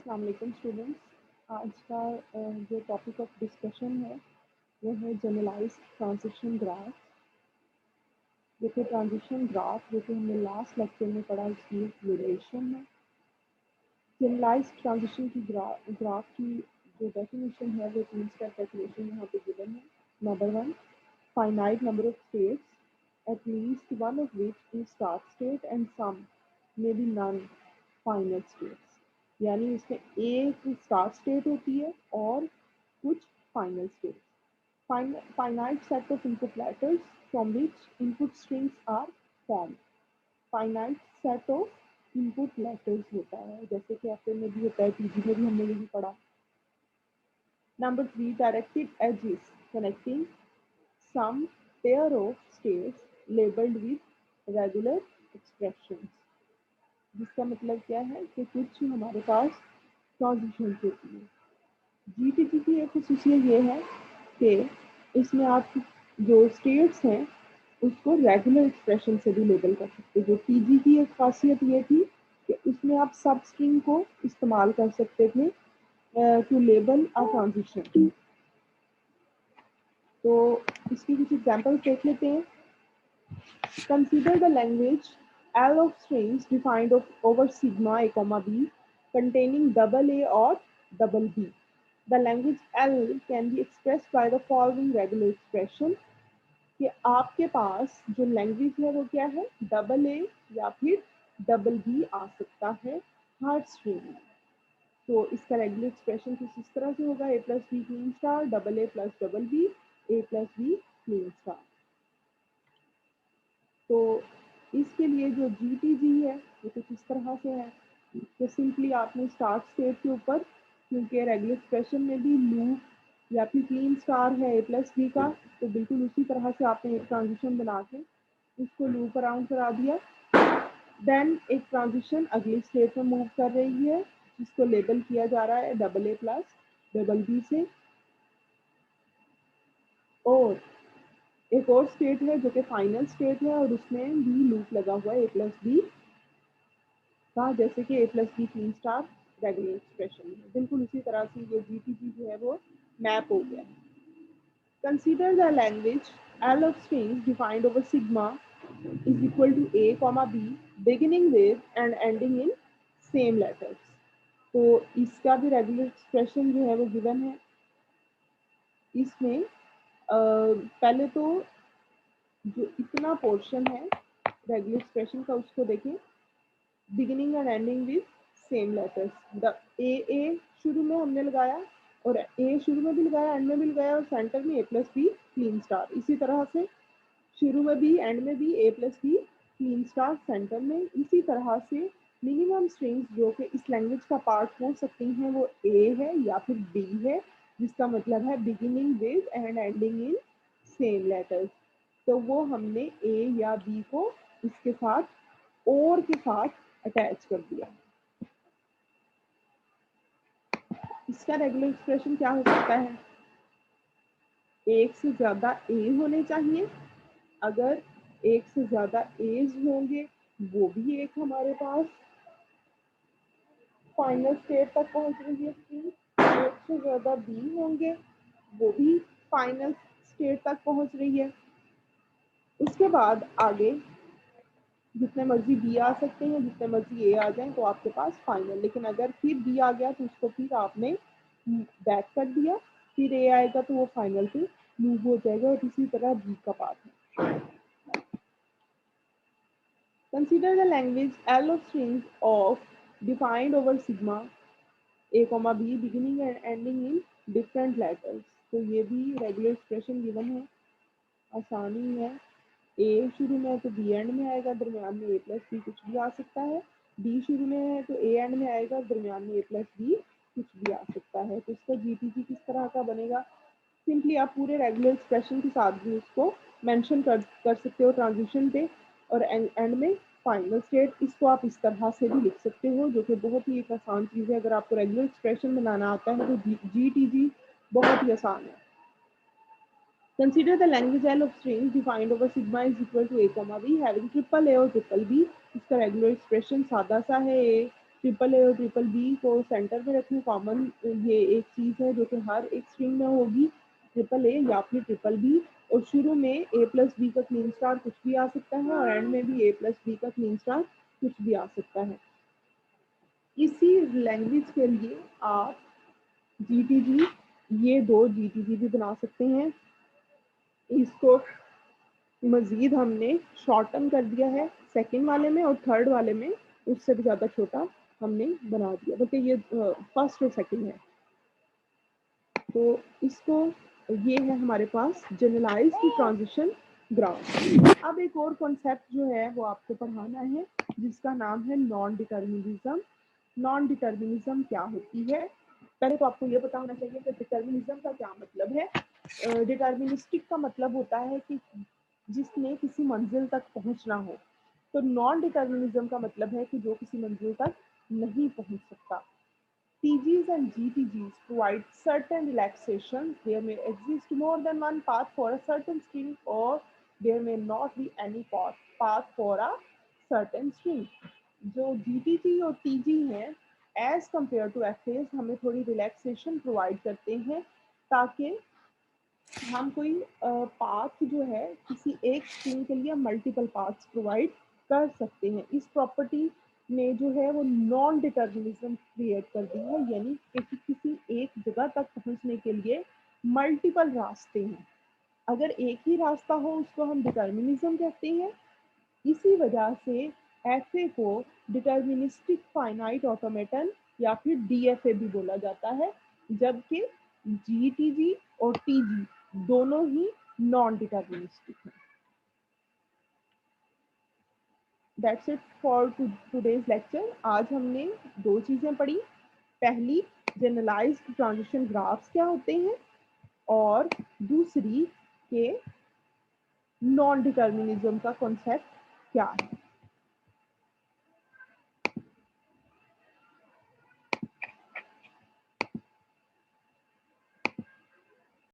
अस्सलाम वालेकुम स्टूडेंट्स। आज का जो टॉपिक ऑफ डिस्कशन है वो है जनरलाइज्ड ट्रांजिशन ग्राफ। देखिए ट्रांजिशन ग्राफ जो कि हमने लास्ट लेक्चर में पढ़ा इसकी वेरिएशन है। जनरलाइज्ड ट्रांजिशन की ग्राफ की जो डेफिनेशन है वो 3 स्टेप डेफिनेशन यहाँ पे गिवन है। Number 1, finite number of states at least one of which is start state and some may be non finite states. यानी इसमें एक स्टार्ट स्टेट होती है और कुछ final state. Finite set of input letters from which input strings are form. Finite set of input letters होता है, जैसे कि एफ में भी होता है, पीजी में भी हमने यही पढ़ा। Number 3, directed edges connecting some pair of states labelled with regular expressions. जिसका मतलब क्या है कि कुछ हमारे पास ट्रांजिशन होती है। जीटीजी की एक खसूसियत ये है कि इसमें आप जो स्टेट्स हैं उसको रेगुलर एक्सप्रेशन से भी लेबल कर सकते हैं। जो टीजी की एक खासियत ये थी कि उसमें आप सब स्ट्रिंग को इस्तेमाल कर सकते थे टू लेबल अ ट्रांजिशन। तो इसकी कुछ एग्जांपल्स देख लेते हैं। Consider the language L of strings defined over sigma a comma b containing double A or double B. The language L can be expressed by the following regular expression कि आपके पास जो language है वो क्या है, डबल ए या फिर double B आ सकता है हर स्ट्रिंग में। तो इसका रेगुलर एक्सप्रेशन कुछ इस तरह से होगा, A plus B Kleene star double A plus double B A plus B Kleene star. तो इसके लिए जो जीटीजी है वो कुछ इस तरह से है कि सिंपली आपने स्टार्ट स्टेट के ऊपर, क्योंकि रेगुलर एक्सप्रेशन में भी लूप या फिर क्लीन स्टार है ए प्लस बी का, तो बिल्कुल उसी तरह से आपने एक ट्रांजिशन बना के उसको लूप अराउंड करा दिया। देन एक ट्रांजिशन अगली स्टेट में मूव कर रही है जिसको लेबल किया जा रहा है double A plus double B से। और एक और स्टेट है जो कि फाइनल स्टेट है और उसमें भी लूप लगा हुआ है ए प्लस बी का, जैसे कि A plus B Kleene star regular expression है। बिल्कुल उसी तरह से ये जीटीजी जो है वो मैप हो गया है। Consider the language L of strings defined over sigma is equal to a comma b beginning with and ending in same letters। तो इसका भी रेगुलर एक्सप्रेशन जो है वो गिवन है। इसमें पहले तो जो इतना पोर्शन है रेगुलर एक्सप्रेशन का उसको देखें, beginning and ending with same letters. The ए शुरू में हमने लगाया और ए शुरू में भी लगाया एंड में भी लगाया और सेंटर में A plus B Kleene star. इसी तरह से शुरू में भी एंड में भी A plus B Kleene star centre में। इसी तरह से मिनिमम स्ट्रिंग्स जो कि इस लैंग्वेज का पार्ट हो सकती हैं वो ए है या फिर बी है, जिसका मतलब है beginning with and ending in same letters. तो वो हमने ए या बी को इसके साथ और के साथ अटैच कर दिया। इसका रेगुलर एक्सप्रेशन क्या हो सकता है, एक से ज्यादा ए होने चाहिए। अगर एक से ज्यादा एज होंगे वो भी एक हमारे पास फाइनल स्टेट तक पहुंच रही है स्ट्रिंग। एक से ज्यादा बी होंगे वो भी फाइनल स्टेट तक पहुंच रही है। उसके बाद आगे जितने मर्जी बी आ सकते हैं, जितने मर्जी ए आ जाए तो आपके पास फाइनल। लेकिन अगर फिर बी आ गया तो उसको फिर आपने बैक कर दिया, फिर ए आएगा तो वो फाइनल पे मूव हो जाएगा और इसी तरह बी का पार्ट है। Consider the language L of strings of defined over sigma a comma b beginning and ending in different letters। तो ये भी रेगुलर एक्सप्रेशन गिवन है, आसानी है। ए शुरू में है तो बी एंड में आएगा, दरमियान में ए प्लस बी कुछ भी आ सकता है। बी शुरू में है तो ए एंड में आएगा, दरमियान में ए प्लस बी कुछ भी आ सकता है। तो इसका जीटीजी किस तरह का बनेगा, सिंपली आप पूरे रेगुलर एक्सप्रेशन के साथ भी उसको मेंशन कर सकते हो ट्रांजिशन पे, और एंड में फाइनल स्टेट। इसको आप इस तरह से भी लिख सकते हो, जो कि बहुत ही एक आसान चीज़ है। अगर आपको रेगुलर एक्सप्रेशन बनाना आता है तो जीटीजी बहुत ही आसान है। Consider the language L of strings defined over sigma is equal to a comma b having triple A और triple b। इसका रेगुलर एक्सप्रेशन सादा सा है, ट्रिपल ए और ट्रिपल बी को सेंटर में रखें, कॉमन ये एक चीज़ है जो कि हर एक स्ट्रिंग में होगी, ट्रिपल ए या फिर ट्रिपल बी। और शुरू में ए प्लस बी का क्लीन स्टार कुछ भी आ सकता है और एंड में भी ए प्लस बी का क्लीन स्टार कुछ भी आ सकता है। इसी लैंग्वेज के लिए आप GTG, ये दो GTG भी बना सकते हैं। इसको मजीद हमने शॉर्टन कर दिया है सेकंड वाले में, और थर्ड वाले में उससे भी ज़्यादा छोटा हमने बना दिया, बल्कि ये फर्स्ट और सेकंड है। तो इसको, ये है हमारे पास जनरलाइज्ड ट्रांजिशन ग्राफ। अब एक और कॉन्सेप्ट जो है वो आपको पढ़ाना है जिसका नाम है नॉन डिटर्मिनिज्म। नॉन डिटर्मिनिज्म क्या होती है? पहले तो आपको ये पता होना चाहिए कि डिटर्मिनिज्म का क्या मतलब है। डिटर्मिनिस्टिक का मतलब होता है कि जिसने किसी मंजिल तक पहुंचना हो। तो नॉन डिटर्मिनिज्म का मतलब है कि जो किसी मंजिल तक नहीं पहुंच सकता। TGs and GTGs provide certain relaxations. There may exist more than one path for a certain string, or there may not be any path for a certain string. जो GTG और TG हैं, एज कम्पेयर टू FAs हमें थोड़ी relaxation provide करते हैं ताकि हम कोई पाथ जो है किसी एक स्ट्रिंग के लिए मल्टीपल पाथ्स प्रोवाइड कर सकते हैं। इस प्रॉपर्टी ने जो है वो नॉन डिटर्मिनिज्म क्रिएट कर दी है, यानी कि किसी एक जगह तक पहुंचने के लिए मल्टीपल रास्ते हैं। अगर एक ही रास्ता हो उसको हम डिटर्मिनिज्म कहते हैं। इसी वजह से एफए को डिटर्मिनिस्टिक फाइनाइट ऑटोमेटन या फिर DFA भी बोला जाता है, जबकि GTG और TG दोनों ही नॉन डिटर्मिनिस्टिक हैं। That's it for today's lecture. आज हमने दो चीज़ें पढ़ी। पहली, जनरलाइज्ड ट्रांजिशन ग्राफ्स क्या होते हैं, और दूसरी के नॉन डिटर्मिनिज्म का कॉन्सेप्ट क्या है।